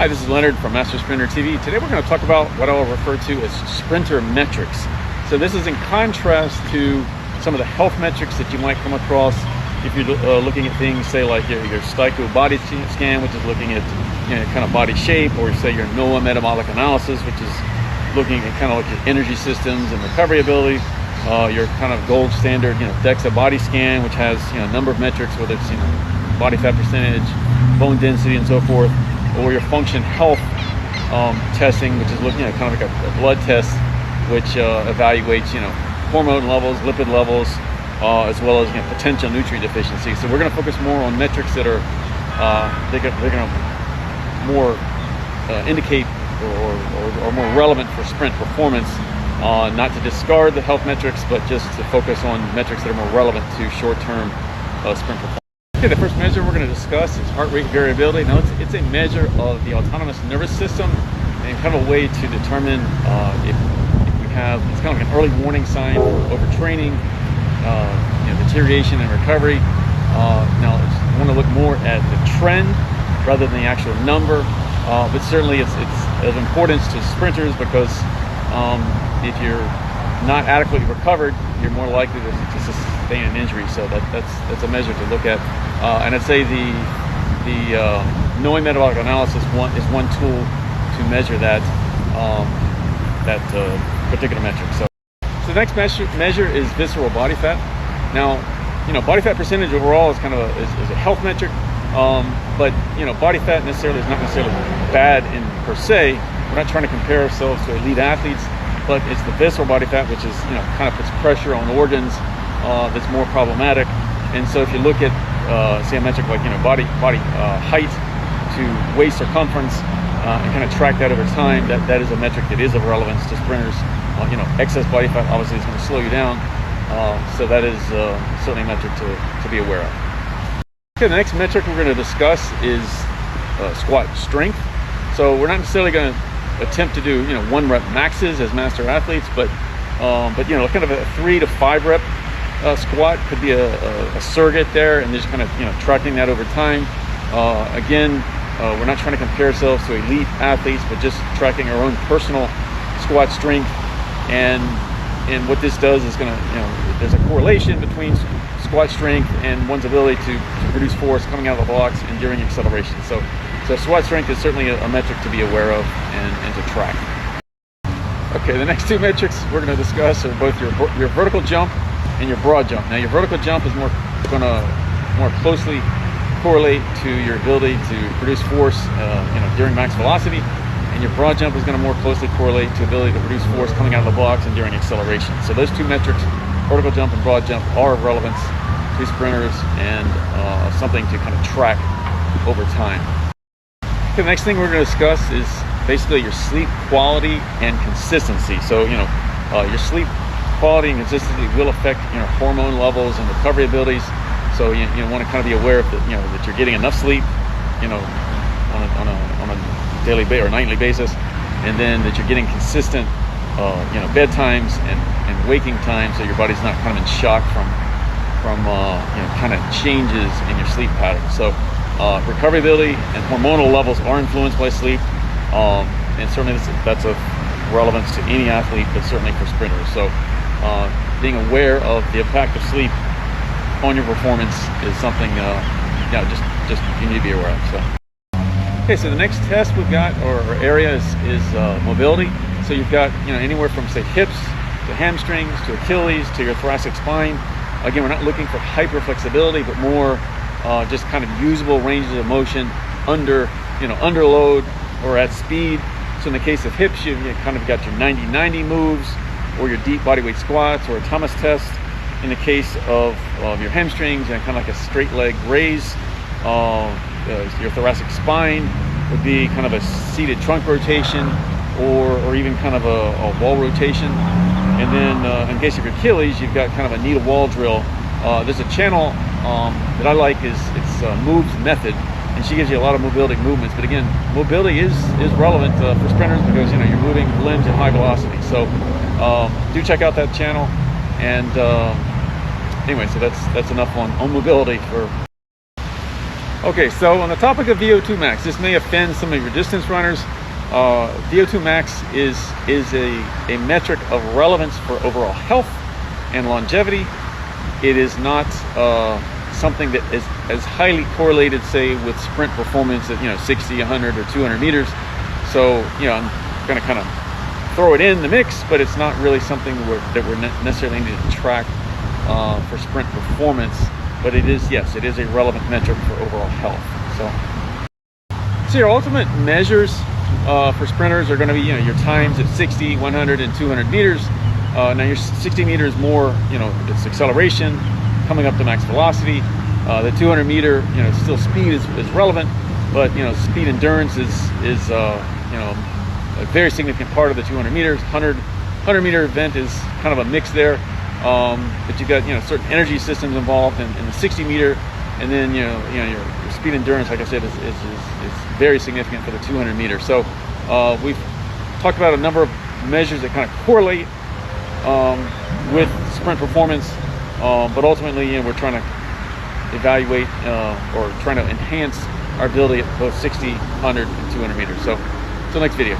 Hi, this is Leonard from Master Sprinter TV. Today we're going to talk about what I'll refer to as sprinter metrics. So this is in contrast to some of the health metrics that you might come across if you're looking at things, say like your Styco body scan, which is looking at kind of body shape, or say your NOAA metabolic analysis, which is looking at kind of like your energy systems and recovery ability. Your kind of gold standard, DEXA body scan, which has a number of metrics, whether it's body fat percentage, bone density, and so forth, or your function health testing, which is looking at kind of like a blood test, which evaluates hormone levels, lipid levels, as well as potential nutrient deficiency. So we're going to focus more on metrics that are they're going to more indicate or more relevant for sprint performance. Not to discard the health metrics, but just to focus on metrics that are more relevant to short-term sprint performance. Okay, the first measure we're going to discuss is heart rate variability. Now, it's a measure of the autonomous nervous system and kind of a way to determine if we have, it's kind of like an early warning sign for overtraining, deterioration and recovery. Now, I want to look more at the trend rather than the actual number, but certainly it's of importance to sprinters because if you're not adequately recovered, you're more likely to sustain an injury. So that's a measure to look at. And I'd say the NOAA metabolic analysis is one tool to measure that particular metric. So the next measure is visceral body fat. Now, body fat percentage overall is kind of is a health metric, but body fat is not necessarily bad in per se. We're not trying to compare ourselves to elite athletes, but it's the visceral body fat, which is kind of puts pressure on organs, that's more problematic. And so if you look at say a metric like body height to waist circumference, and kind of track that over time, that is a metric that is of relevance to sprinters. Excess body fat obviously is going to slow you down, so that is certainly a metric to be aware of. Okay, the next metric we're going to discuss is squat strength. So we're not necessarily going to attempt to do 1 rep maxes as master athletes, but kind of a 3 to 5 rep squat could be a surrogate there, and just kind of tracking that over time. Again, we're not trying to compare ourselves to elite athletes, but just tracking our own personal squat strength. And what this does is there's a correlation between squat strength and one's ability to produce force coming out of the blocks and during acceleration. So squat strength is certainly a metric to be aware of and to track. Okay, the next two metrics we're going to discuss are both your vertical jump and your broad jump. Now, your vertical jump is going to more closely correlate to your ability to produce force during max velocity, and your broad jump is going to more closely correlate to ability to produce force coming out of the blocks and during acceleration. So those two metrics, vertical jump and broad jump, are of relevance to sprinters and something to kind of track over time. Okay, the next thing we're going to discuss is basically your sleep quality and consistency. So your sleep quality and consistency will affect hormone levels and recovery abilities. So you want to kind of be aware of that you're getting enough sleep on a daily or nightly basis, and then that you're getting consistent bedtimes and waking times, so your body's not kind of in shock from kind of changes in your sleep pattern. So recovery ability and hormonal levels are influenced by sleep, and certainly that's of relevance to any athlete, but certainly for sprinters. So being aware of the impact of sleep on your performance is something just you need to be aware of. Okay, so the next test we've got or area is mobility. So you've got anywhere from say hips to hamstrings to Achilles to your thoracic spine. Again, we're not looking for hyper flexibility, but more just kind of usable ranges of motion under load or at speed. So in the case of hips, you kind of got your 90-90 moves, or your deep bodyweight squats, or a Thomas test. In the case of your hamstrings, and kind of like a straight leg raise. Your thoracic spine would be kind of a seated trunk rotation, or even kind of a wall rotation. And then in the case of your Achilles, you've got kind of a needle wall drill. There's a channel that I like, it's Moves Method, and she gives you a lot of mobility movements. But again, mobility is relevant for sprinters because you're moving limbs at high velocity. So do check out that channel. And anyway, so that's enough on mobility for. Okay, so on the topic of VO2 max, this may offend some of your distance runners. VO2 max is a metric of relevance for overall health and longevity. It is not something that is as highly correlated, say, with sprint performance at 60, 100, or 200 meters. So I'm going to kind of throw it in the mix, but it's not really something that we're necessarily needing to track for sprint performance. But it is, yes, it is a relevant metric for overall health. So your ultimate measures for sprinters are going to be your times at 60, 100, and 200 meters. Now your 60 meters more, it's acceleration, coming up to max velocity. The 200 meter, still speed is relevant, but speed endurance is a very significant part of the 200 meters. 100 meter event is kind of a mix there, but you've got certain energy systems involved in the 60 meter, and then your speed endurance, like I said, is very significant for the 200 meter. So we've talked about a number of measures that kind of correlate with sprint performance, but ultimately we're trying to evaluate or trying to enhance our ability at both 60, 100, and 200 meters. So until next video.